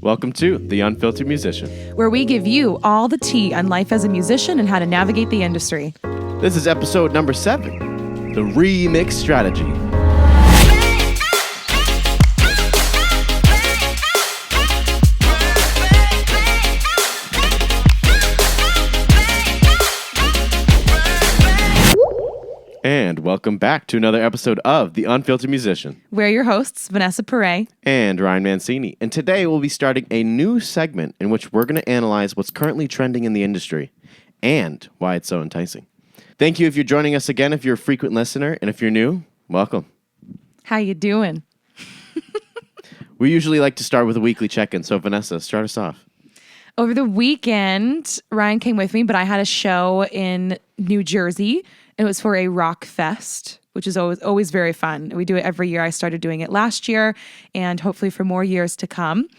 Welcome to The Unfiltered Musician, where we give you all the tea on life as a musician and how to navigate the industry. This is episode number 7, the REMIX strategy. And welcome back to another episode of The Unfiltered Musician. We're your hosts, Vanessa Perret and Ryan Mancini. And today we'll be starting a new segment in which we're going to analyze what's currently trending in the industry and why it's so enticing. Thank you if you're joining us again, if you're a frequent listener, and if you're new, welcome. How you doing? We usually like to start with a weekly check-in, so Vanessa, start us off. Over the weekend, Ryan came with me, but I had a show in New Jersey. It was for a rock fest, which is always very fun. We do it every year. I started doing it last year and hopefully for more years to come.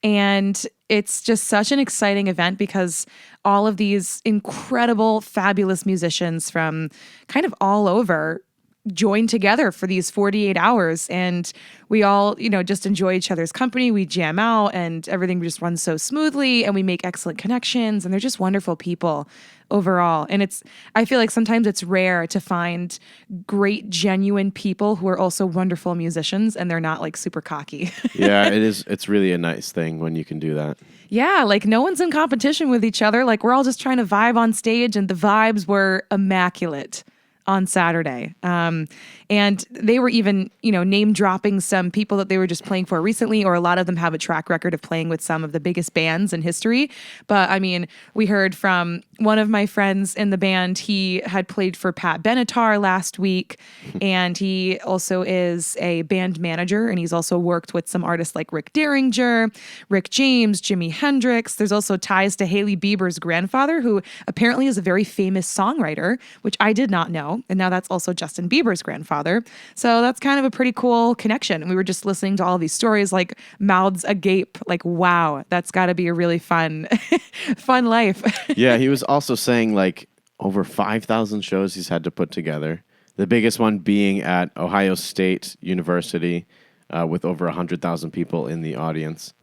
And it's just such an exciting event because all of these incredible, fabulous musicians from kind of all over join together for these 48 hours, and we all, just enjoy each other's company. We jam out and everything just runs so smoothly, and we make excellent connections, and they're just wonderful people overall. And I feel like sometimes it's rare to find great, genuine people who are also wonderful musicians, and they're not like super cocky. Yeah, it is. It's really a nice thing when you can do that. Yeah, like no one's in competition with each other. Like we're all just trying to vibe on stage, and the vibes were immaculate on Saturday. And they were even, name dropping some people that they were just playing for recently, or a lot of them have a track record of playing with some of the biggest bands in history. But I mean, we heard from one of my friends in the band. He had played for Pat Benatar last week, and he also is a band manager, and he's also worked with some artists like Rick Derringer, Rick James, Jimi Hendrix. There's also ties to Hailey Bieber's grandfather, who apparently is a very famous songwriter, which I did not know. And now that's also Justin Bieber's grandfather. So that's kind of a pretty cool connection. And we were just listening to all these stories, like mouths agape, like, wow, that's got to be a really fun life. Yeah, he was also saying like over 5,000 shows he's had to put together. The biggest one being at Ohio State University with over 100,000 people in the audience.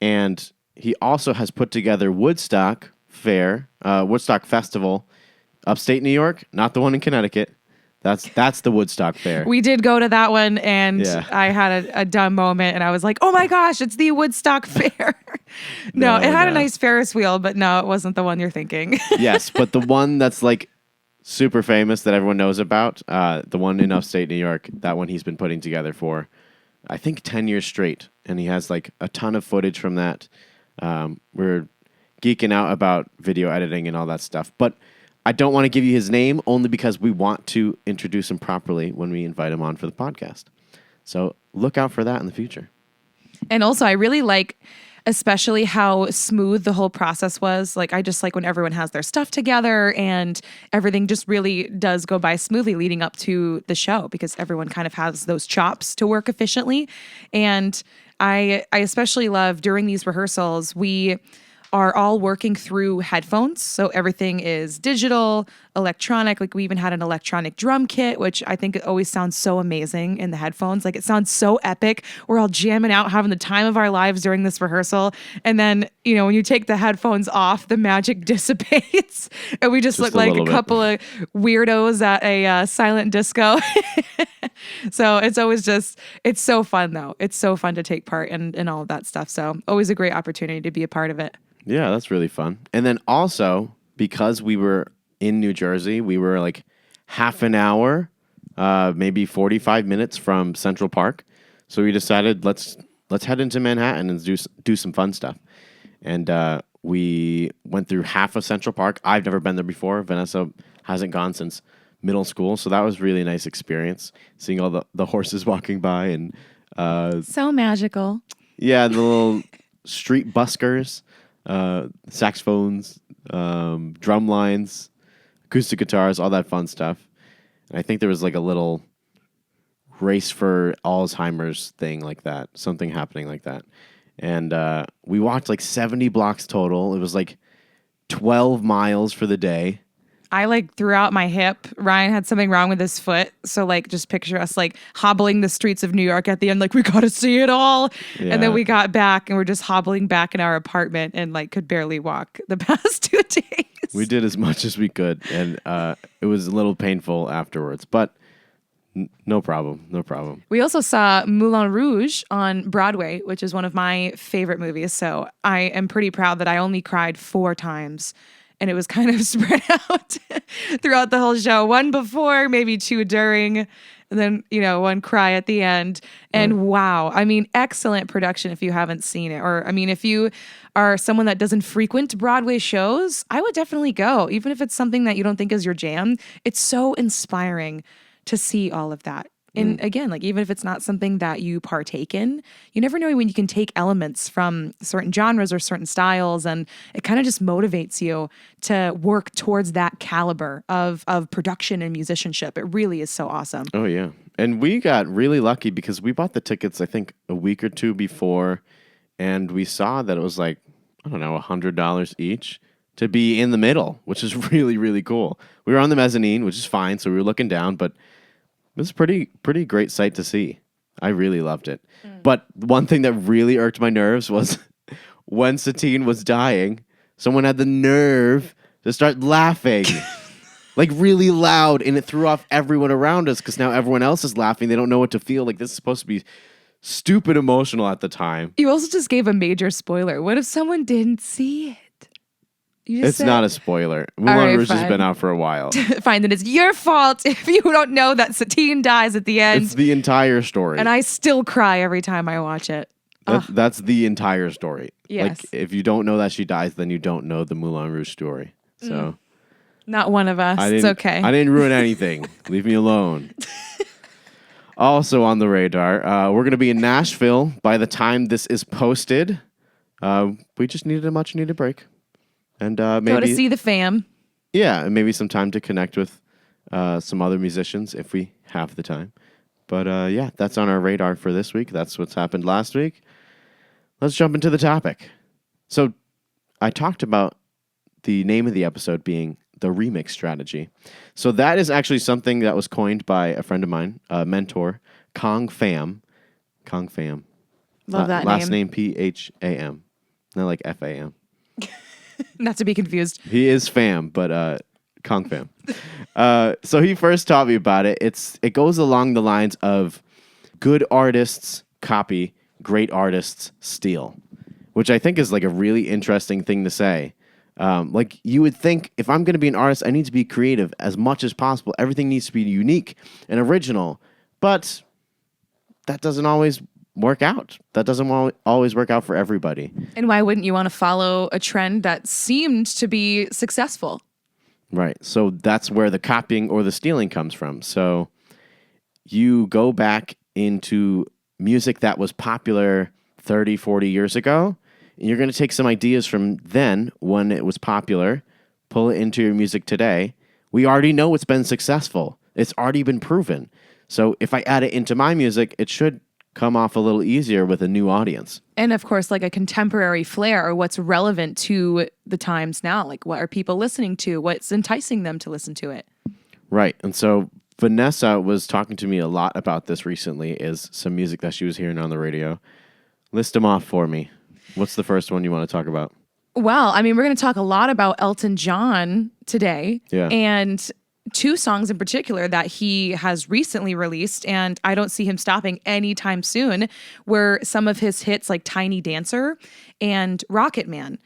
And he also has put together Woodstock Festival, upstate New York, not the one in Connecticut. That's the Woodstock Fair. We did go to that one, and I had a dumb moment, and I was like, oh my gosh, it's the Woodstock Fair. No, it had a nice Ferris wheel, but no, it wasn't the one you're thinking. Yes, but the one that's like super famous that everyone knows about, the one in upstate New York, that one he's been putting together for, I think, 10 years straight, and he has like a ton of footage from that. We're geeking out about video editing and all that stuff, but I don't want to give you his name only because we want to introduce him properly when we invite him on for the podcast. So look out for that in the future. And also, I really like especially how smooth the whole process was. Like, I just like when everyone has their stuff together and everything just really does go by smoothly leading up to the show because everyone kind of has those chops to work efficiently. And I especially love during these rehearsals, we are all working through headphones. So everything is digital, electronic. Like we even had an electronic drum kit, which I think it always sounds so amazing in the headphones. Like it sounds so epic. We're all jamming out, having the time of our lives during this rehearsal. And then, when you take the headphones off, the magic dissipates. And we just look like a couple of weirdos at a silent disco. So it's always it's so fun though. It's so fun to take part in all of that stuff. So always a great opportunity to be a part of it. Yeah, that's really fun. And then also, because we were in New Jersey, we were like half an hour, maybe 45 minutes from Central Park. So we decided let's head into Manhattan and do some fun stuff. And we went through half of Central Park. I've never been there before. Vanessa hasn't gone since middle school. So that was really a nice experience, seeing all the horses walking by. And so magical. Yeah, the little street buskers. Saxophones, drum lines, acoustic guitars, all that fun stuff. And I think there was like a little race for Alzheimer's thing like that, something happening like that. And we walked like 70 blocks total. It was like 12 miles for the day. I like threw out my hip. Ryan had something wrong with his foot. So like just picture us like hobbling the streets of New York at the end, like we gotta see it all. Yeah. And then we got back and we're just hobbling back in our apartment and like could barely walk the past 2 days. We did as much as we could, and it was a little painful afterwards, but no problem. No problem. We also saw Moulin Rouge on Broadway, which is one of my favorite movies. So I am pretty proud that I only cried 4 times. And it was kind of spread out throughout the whole show. 1 before, maybe 2 during, and then, 1 cry at the end. And wow, I mean, excellent production if you haven't seen it. Or, I mean, if you are someone that doesn't frequent Broadway shows, I would definitely go. Even if it's something that you don't think is your jam, it's so inspiring to see all of that. And again, like even if it's not something that you partake in, you never know when you can take elements from certain genres or certain styles, and it kind of just motivates you to work towards that caliber of production and musicianship. It really is so awesome. Oh, yeah. And we got really lucky because we bought the tickets, I think, a week or 2 before, and we saw that it was like, I don't know, $100 each to be in the middle, which is really, really cool. We were on the mezzanine, which is fine, so we were looking down, but it was pretty great sight to see. I really loved it. But one thing that really irked my nerves was when Satine was dying, someone had the nerve to start laughing. Like really loud, and it threw off everyone around us because now everyone else is laughing. They don't know what to feel. Like this is supposed to be stupid emotional at the time. You also just gave a major spoiler. What if someone didn't see it? It's not a spoiler. Moulin Rouge has been out for a while. Fine, then it's your fault if you don't know that Satine dies at the end. It's the entire story. And I still cry every time I watch it. That's the entire story. Yes. Like, if you don't know that she dies, then you don't know the Moulin Rouge story. So, Not one of us. It's okay. I didn't ruin anything. Leave me alone. Also on the radar, we're going to be in Nashville by the time this is posted. We just needed a much-needed break. And maybe go to see the fam. Yeah, and maybe some time to connect with some other musicians if we have the time. But yeah, that's on our radar for this week. That's what's happened last week. Let's jump into the topic. So I talked about the name of the episode being the REMIX strategy. So that is actually something that was coined by a friend of mine, a mentor, Kong Pham. Kong Pham. Love that last name. name Pham. Not like Fam. Not to be confused. He is Pham, but Kong Pham. So he first taught me about it. It goes along the lines of good artists copy, great artists steal, which I think is like a really interesting thing to say. Like you would think if I'm going to be an artist, I need to be creative as much as possible. Everything needs to be unique and original, but that doesn't always work out. That doesn't always work out for everybody. And why wouldn't you want to follow a trend that seemed to be successful? Right. So that's where the copying or the stealing comes from. So you go back into music that was popular 30, 40 years ago, and you're going to take some ideas from then when it was popular, pull it into your music today. We already know it's been successful. It's already been proven. So if I add it into my music, it should come off a little easier with a new audience. And of course, like a contemporary flair or what's relevant to the times now. Like what are people listening to? What's enticing them to listen to it? Right. And so Vanessa was talking to me a lot about this recently, is some music that she was hearing on the radio. List them off for me. What's the first one you want to talk about? Well, I mean, we're going to talk a lot about Elton John today. Yeah. And 2 songs in particular that he has recently released, and I don't see him stopping anytime soon, were some of his hits like Tiny Dancer and Rocket Man.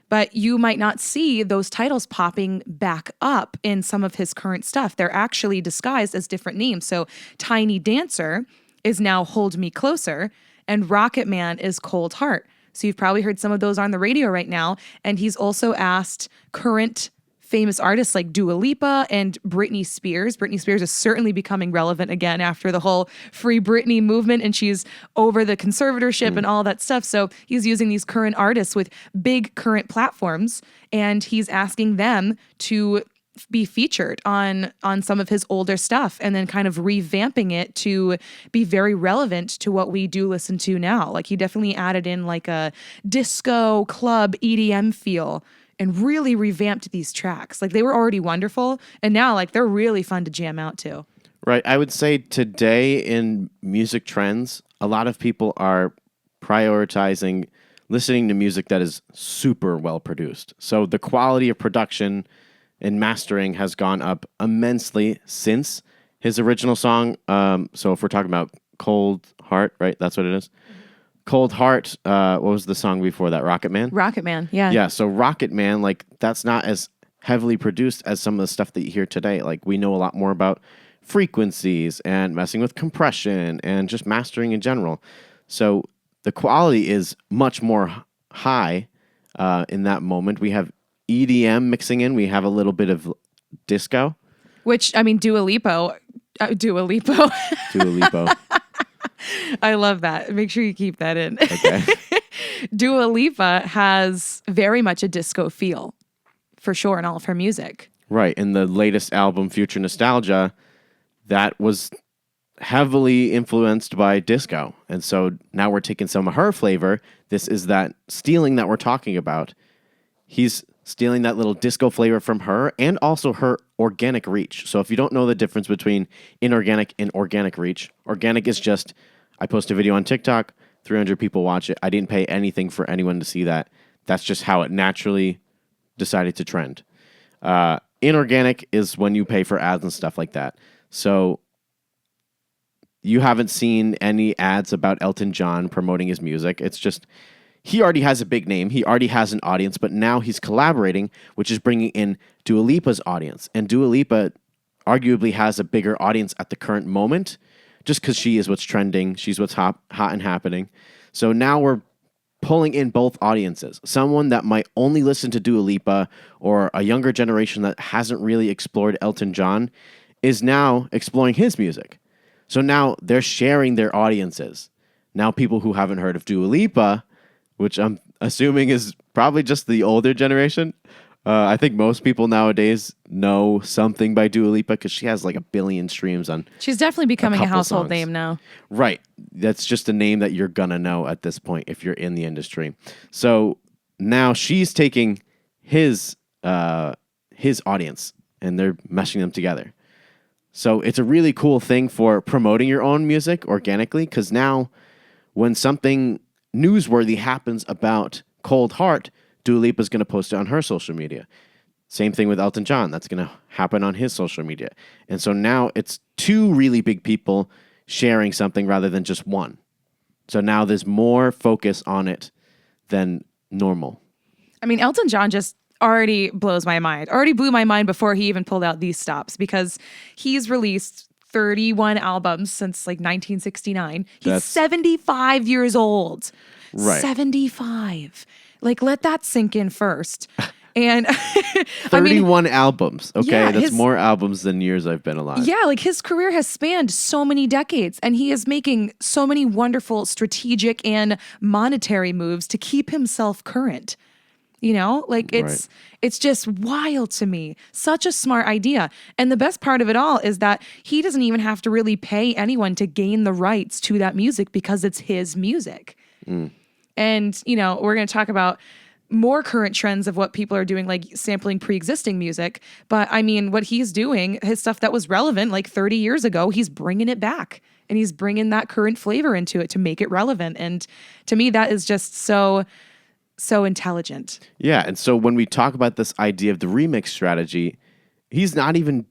But you might not see those titles popping back up in some of his current stuff. They're actually disguised as different names. So Tiny Dancer is now Hold Me Closer, and Rocket Man is Cold Heart. So you've probably heard some of those on the radio right now. And he's also asked current famous artists like Dua Lipa and Britney Spears. Britney Spears is certainly becoming relevant again after the whole Free Britney movement, and she's over the conservatorship and all that stuff. So he's using these current artists with big current platforms, and he's asking them to be featured on some of his older stuff and then kind of revamping it to be very relevant to what we do listen to now. Like he definitely added in like a disco club EDM feel and really revamped these tracks. Like they were already wonderful, and now like they're really fun to jam out to. Right. I would say today in music trends, a lot of people are prioritizing listening to music that is super well produced. So the quality of production and mastering has gone up immensely since his original song. So if we're talking about Cold Heart, right? That's what it is. Cold Heart, what was the song before that? Rocket Man? Rocket Man, yeah. Yeah, so Rocket Man, like, that's not as heavily produced as some of the stuff that you hear today. Like, we know a lot more about frequencies and messing with compression and just mastering in general. So the quality is much more high in that moment. We have EDM mixing in. We have a little bit of disco. Which, I mean, Dua Lipa. Dua Lipa. I love that. Make sure you keep that in. Okay. Dua Lipa has very much a disco feel, for sure, in all of her music. Right. In the latest album, Future Nostalgia, that was heavily influenced by disco. And so now we're taking some of her flavor. This is that stealing that we're talking about. He's stealing that little disco flavor from her and also her organic reach. So if you don't know the difference between inorganic and organic reach, organic is just, I post a video on TikTok, 300 people watch it. I didn't pay anything for anyone to see that. That's just how it naturally decided to trend. Inorganic is when you pay for ads and stuff like that. So you haven't seen any ads about Elton John promoting his music. It's just, he already has a big name. He already has an audience, but now he's collaborating, which is bringing in Dua Lipa's audience. And Dua Lipa arguably has a bigger audience at the current moment just because she is what's trending. She's what's hot and happening. So now we're pulling in both audiences. Someone that might only listen to Dua Lipa or a younger generation that hasn't really explored Elton John is now exploring his music. So now they're sharing their audiences. Now people who haven't heard of Dua Lipa, which I'm assuming is probably just the older generation. I think most people nowadays know something by Dua Lipa because she has like 1 billion streams on. She's definitely becoming a household songs. name now. Right. That's just a name that you're going to know at this point if you're in the industry. So now she's taking his audience and they're meshing them together. So it's a really cool thing for promoting your own music organically because now when something newsworthy happens about Cold Heart, Dua Lipa is going to post it on her social media. Same thing with Elton John. That's going to happen on his social media. And so now it's 2 really big people sharing something rather than just one. So now there's more focus on it than normal. I mean, Elton John just already blows my mind. Already blew my mind before he even pulled out these stops because he's released 31 albums since like 1969. He's 75 years old. Right. 75. Like, let that sink in first. And 31 albums. Okay. Yeah, that's more albums than years I've been alive. Yeah. Like his career has spanned so many decades and he is making so many wonderful strategic and monetary moves to keep himself current. You know, like it's just wild to me. Such a smart idea. And the best part of it all is that he doesn't even have to really pay anyone to gain the rights to that music because it's his music. And, you know, we're going to talk about more current trends of what people are doing, like sampling pre-existing music. But I mean, what he's doing, his stuff that was relevant like 30 years ago, he's bringing it back and he's bringing that current flavor into it to make it relevant. And to me, that is just so intelligent. Yeah. And so when we talk about this idea of the remix strategy, he's not even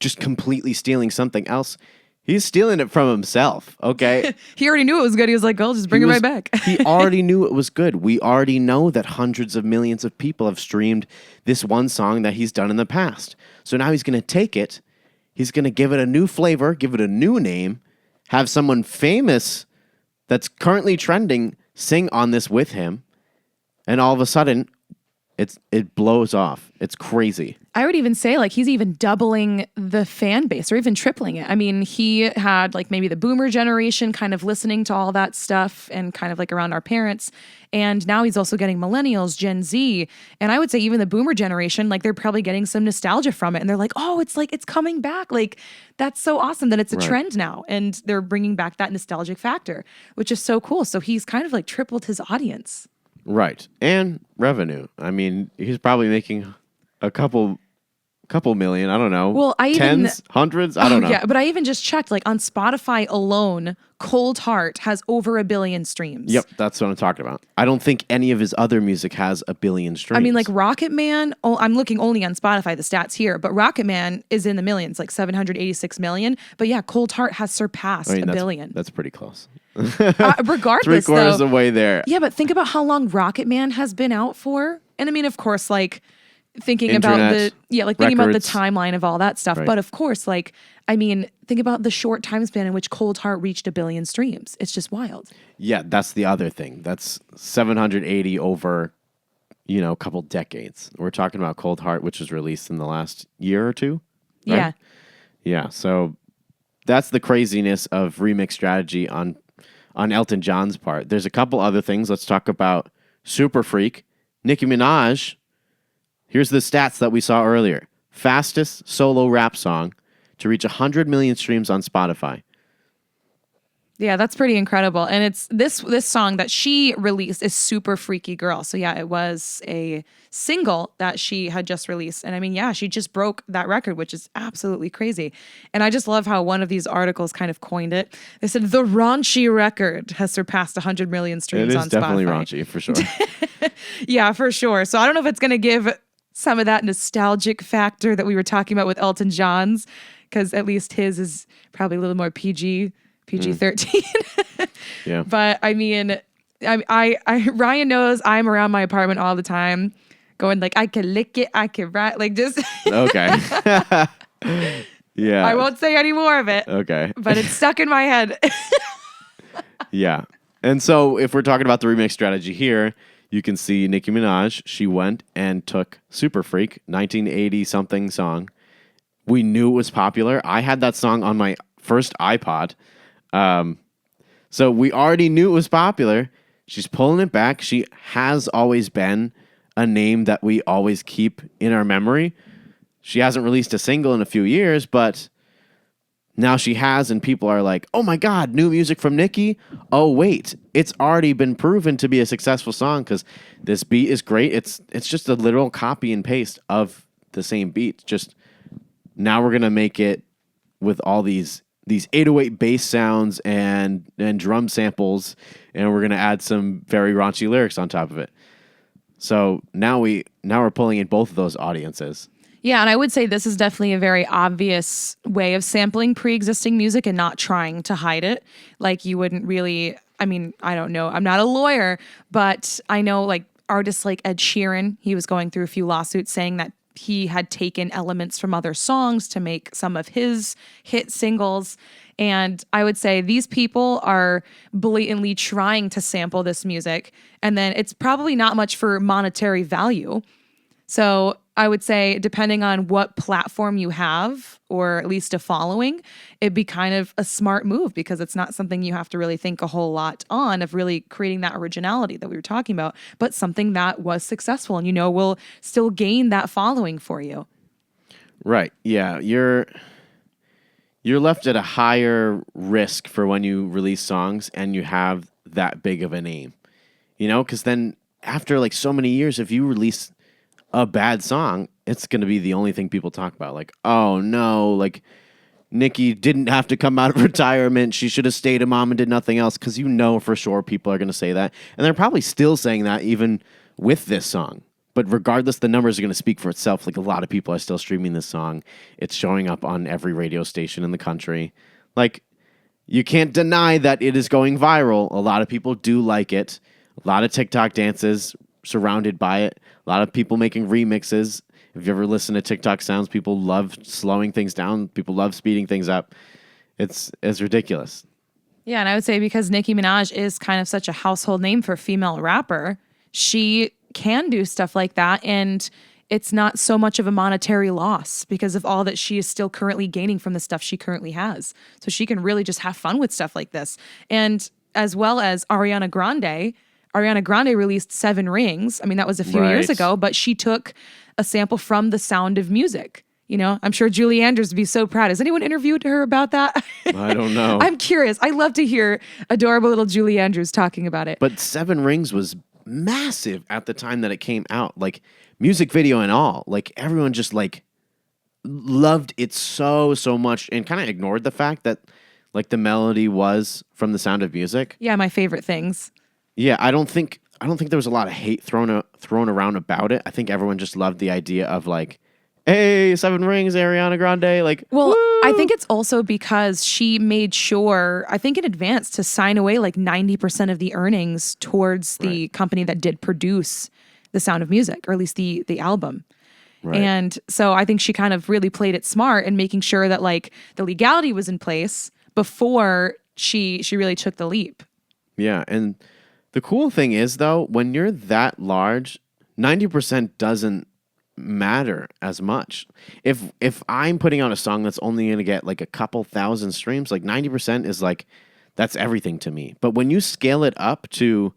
just completely stealing something else. He's stealing it from himself, okay? He already knew it was good. He was like, I'll just bring it right back. He already knew it was good. We already know that hundreds of millions of people have streamed this one song that he's done in the past. So now he's going to take it, he's going to give it a new flavor, give it a new name, have someone famous that's currently trending sing on this with him, and all of a sudden, it blows off. It's crazy. I would even say like he's even doubling the fan base or even tripling it. I mean, he had like maybe the boomer generation kind of listening to all that stuff and kind of like around our parents. And now he's also getting millennials, Gen Z. And I would say even the boomer generation, like they're probably getting some nostalgia from it. And they're like, oh, it's like, it's coming back. Like that's so awesome that it's a trend now. And they're bringing back that nostalgic factor, which is so cool. So he's kind of like tripled his audience. Right. And revenue. I mean, he's probably making a couple million. I don't know. Well, I even tens, hundreds. I don't know. Yeah, but I even just checked. Like on Spotify alone, Cold Heart has over 1 billion streams. Yep, that's what I'm talking about. I don't think any of his other music has 1 billion streams. I mean, like Rocket Man, I'm looking only on Spotify, the stats here, but Rocket Man is in the millions, like 786 million. But yeah, Cold Heart has surpassed a billion. That's pretty close. Regardless, 3/4 of though, the way there. yeah, but think about how long Rocket Man has been out for. And I mean, of course, like thinking about Internet, thinking about the records. timeline of all that stuff. Right. But of course, like, I mean, think about the short time span in which Cold Heart reached 1 billion streams. It's just wild. Yeah, that's the other thing. That's 780 over, a couple decades. We're talking about Cold Heart, which was released in the last year or two. Right? Yeah. Yeah. So that's the craziness of remix strategy on Elton John's part. There's a couple other things. Let's talk about Super Freak. Nicki Minaj. Here's the stats that we saw earlier. Fastest solo rap song to reach 100 million streams on Spotify. Yeah, that's pretty incredible. And it's this song that she released is Super Freaky Girl. So yeah, it was a single that she had just released. And I mean, yeah, she just broke that record, which is absolutely crazy. And I just love how one of these articles kind of coined it. They said the raunchy record has surpassed 100 million streams on Spotify. It is definitely raunchy, for sure. Yeah, for sure. So I don't know if it's going to give some of that nostalgic factor that we were talking about with Elton John's, because at least his is probably a little more PG-13. Yeah. But I mean, I Ryan knows I'm around my apartment all the time going like, I can lick it, I can write, like just. Okay. Yeah. I won't say any more of it. Okay. But it's stuck in my head. Yeah. And so if we're talking about the remix strategy here, you can see Nicki Minaj. She went and took Super Freak, 1980-something song. We knew it was popular. I had that song on my first iPod. So we already knew it was popular. She's pulling it back. She has always been a name that we always keep in our memory. She hasn't released a single in a few years, but now she has, and people are like, oh my God, new music from Nicki? Oh, wait, it's already been proven to be a successful song because this beat is great. It's just a literal copy and paste of the same beat. Just now we're going to make it with all these 808 bass sounds and drum samples, and we're going to add some very raunchy lyrics on top of it. So now we're pulling in both of those audiences. Yeah, and I would say this is definitely a very obvious way of sampling pre-existing music and not trying to hide it. Like you wouldn't really, I mean, I don't know. I'm not a lawyer, but I know like artists like Ed Sheeran, he was going through a few lawsuits saying that he had taken elements from other songs to make some of his hit singles. And I would say these people are blatantly trying to sample this music. And then it's probably not much for monetary value. So I would say, depending on what platform you have, or at least a following, it'd be kind of a smart move because it's not something you have to really think a whole lot on of really creating that originality that we were talking about, but something that was successful and will still gain that following for you. Right. Yeah. You're left at a higher risk for when you release songs and you have that big of a name, because then after like so many years, if you release a bad song, it's going to be the only thing people talk about. Like, oh no, like Nicki didn't have to come out of retirement. She should have stayed a mom and did nothing else. Because for sure people are going to say that. And they're probably still saying that even with this song. But regardless, the numbers are going to speak for itself. Like a lot of people are still streaming this song. It's showing up on every radio station in the country. Like you can't deny that it is going viral. A lot of people do like it. A lot of TikTok dances surrounded by it. A lot of people making remixes. If you ever listen to TikTok sounds, people love slowing things down. People love speeding things up. It's ridiculous. Yeah, and I would say because Nicki Minaj is kind of such a household name for a female rapper, she can do stuff like that, and it's not so much of a monetary loss because of all that she is still currently gaining from the stuff she currently has. So she can really just have fun with stuff like this. And as well as Ariana Grande released 7 Rings. I mean, that was a few years ago, but she took a sample from The Sound of Music. I'm sure Julie Andrews would be so proud. Has anyone interviewed her about that? I don't know. I'm curious. I love to hear adorable little Julie Andrews talking about it. But 7 Rings was massive at the time that it came out, like music video and all. Like everyone just like loved it so much and kind of ignored the fact that like the melody was from The Sound of Music. Yeah, my favorite things. Yeah, I don't think there was a lot of hate thrown around about it. I think everyone just loved the idea of like, hey, Seven Rings, Ariana Grande, like. Well, woo! I think it's also because she made sure, I think in advance, to sign away like 90% of the earnings towards the company that did produce The Sound of Music, or at least the album. Right. And so I think she kind of really played it smart in making sure that like the legality was in place before she really took the leap. Yeah, and the cool thing is though, when you're that large, 90% doesn't matter as much. If I'm putting out a song that's only going to get like a couple thousand streams, like 90% is like that's everything to me. But when you scale it up to,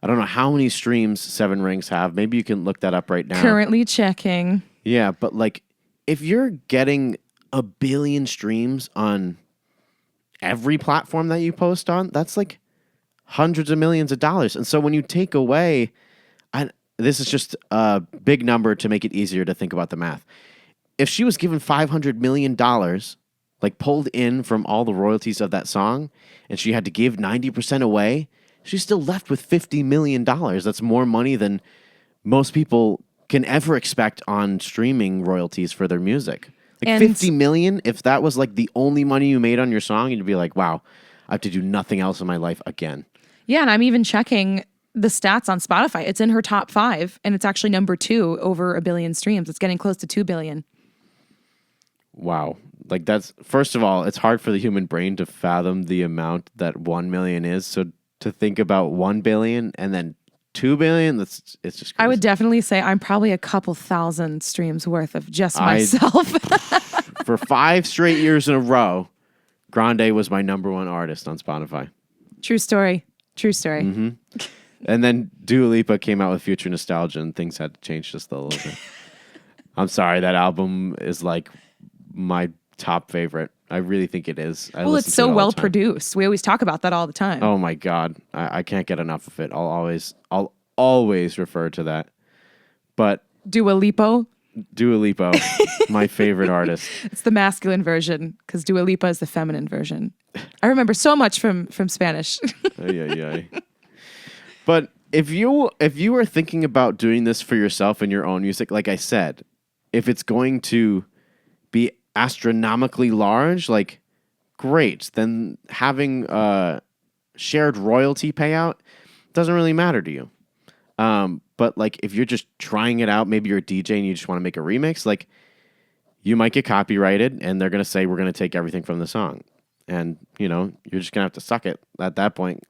I don't know how many streams Seven Rings have. Maybe you can look that up right now. Currently checking. Yeah, but like if you're getting a billion streams on every platform that you post on, that's like hundreds of millions of dollars. And so when you take away, this is just a big number to make it easier to think about the math. If she was given $500 million, like pulled in from all the royalties of that song, and she had to give 90% away, she's still left with $50 million. That's more money than most people can ever expect on streaming royalties for their music. Like And 50 million, if that was like the only money you made on your song, you'd be like, wow, I have to do nothing else in my life again. yeah, and I'm even checking the stats on Spotify. It's in her top 5, and it's actually number 2 over 1 billion streams. It's getting close to 2 billion. Wow. Like that's, first of all, it's hard for the human brain to fathom the amount that 1 million is. So to think about 1 billion and then 2 billion, it's just crazy. I would definitely say I'm probably a couple thousand streams worth of just myself. For 5 straight years in a row, Grande was my number 1 artist on Spotify. True story. True story. Mm-hmm. And then Dua Lipa came out with Future Nostalgia, and things had to change just a little bit. I'm sorry, that album is like my top favorite. I really think it is. Well, it's so well produced. We always talk about that all the time. Oh my God, I can't get enough of it. I'll always refer to that. But Dua Lipa. Dua Lipa, my favorite artist. It's the masculine version because Dua Lipa is the feminine version. I remember so much from Spanish. Yeah. But if you are thinking about doing this for yourself and your own music, like I said, if it's going to be astronomically large, like great, then having a shared royalty payout doesn't really matter to you. But like if you're just trying it out, maybe you're a DJ and you just want to make a remix, like you might get copyrighted and they're going to say, we're going to take everything from the song. And, you know, you're just going to have to suck it at that point.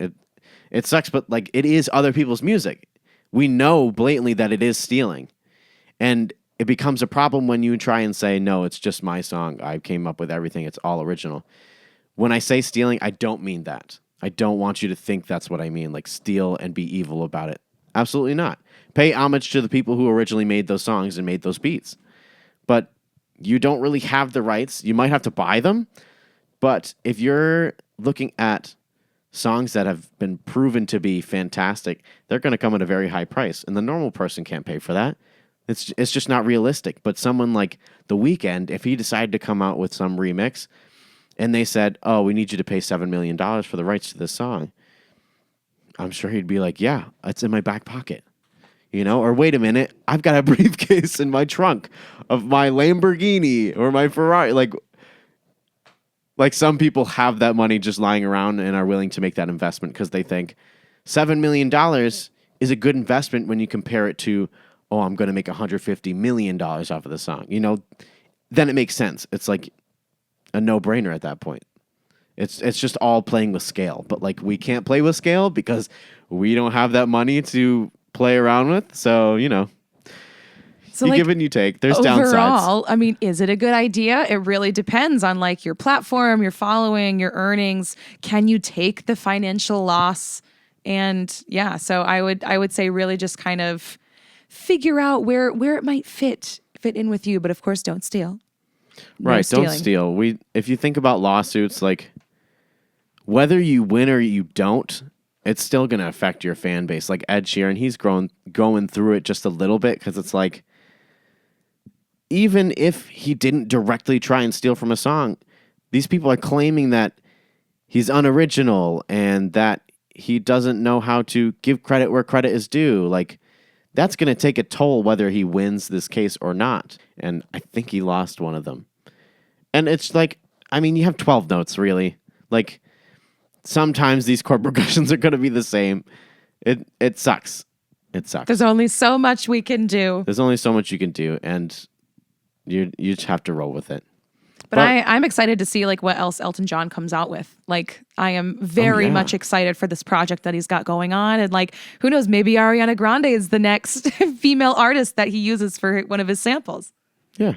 It sucks, but like it is other people's music. We know blatantly that it is stealing. And it becomes a problem when you try and say, no, it's just my song. I came up with everything. It's all original. When I say stealing, I don't mean that. I don't want you to think that's what I mean, like steal and be evil about it. Absolutely not. Pay homage to the people who originally made those songs and made those beats. But you don't really have the rights. You might have to buy them. But if you're looking at songs that have been proven to be fantastic, they're going to come at a very high price. And the normal person can't pay for that. It's just not realistic. But someone like The Weeknd, if he decided to come out with some remix and they said, oh, we need you to pay $7 million for the rights to this song, I'm sure he'd be like, yeah, it's in my back pocket. You know, or wait a minute, I've got a briefcase in my trunk of my Lamborghini or my Ferrari. Like some people have that money just lying around and are willing to make that investment because they think $7 million is a good investment when you compare it to, oh, I'm going to make $150 million off of the song. You know, then it makes sense. It's like a no-brainer at that point. It's just all playing with scale. But like we can't play with scale because we don't have that money to play around with. So, you know. So you like, give and you take. There's overall, downsides. I mean, is it a good idea? It really depends on like your platform, your following, your earnings. Can you take the financial loss? And yeah, so I would say really just kind of figure out where it might fit in with you. But of course, don't steal. Right, No don't steal. If you think about lawsuits, like whether you win or you don't, it's still going to affect your fan base. Like Ed Sheeran, he's going through it just a little bit because it's like, even if he didn't directly try and steal from a song, these people are claiming that he's unoriginal and that he doesn't know how to give credit where credit is due. Like, that's going to take a toll whether he wins this case or not. And I think he lost one of them. And it's like, I mean, you have 12 notes, really. Like, sometimes these chord progressions are going to be the same. It sucks. It sucks. There's only so much we can do. There's only so much you can do, and you just have to roll with it. But I'm excited to see like what else Elton John comes out with. Like, I am very much excited for this project that he's got going on. And like, who knows, maybe Ariana Grande is the next female artist that he uses for one of his samples. Yeah.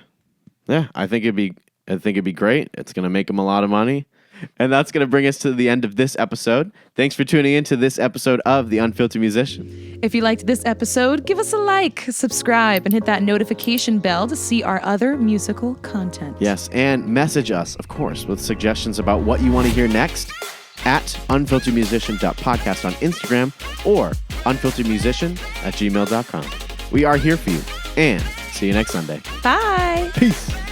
Yeah. I think it'd be great. It's going to make him a lot of money. And that's going to bring us to the end of this episode. Thanks for tuning in to this episode of The Unfiltered Musician. If you liked this episode, give us a like, subscribe, and hit that notification bell to see our other musical content. Yes, and message us, of course, with suggestions about what you want to hear next at unfilteredmusician.podcast on Instagram or unfilteredmusician@gmail.com. We are here for you, and see you next Sunday. Bye. Peace.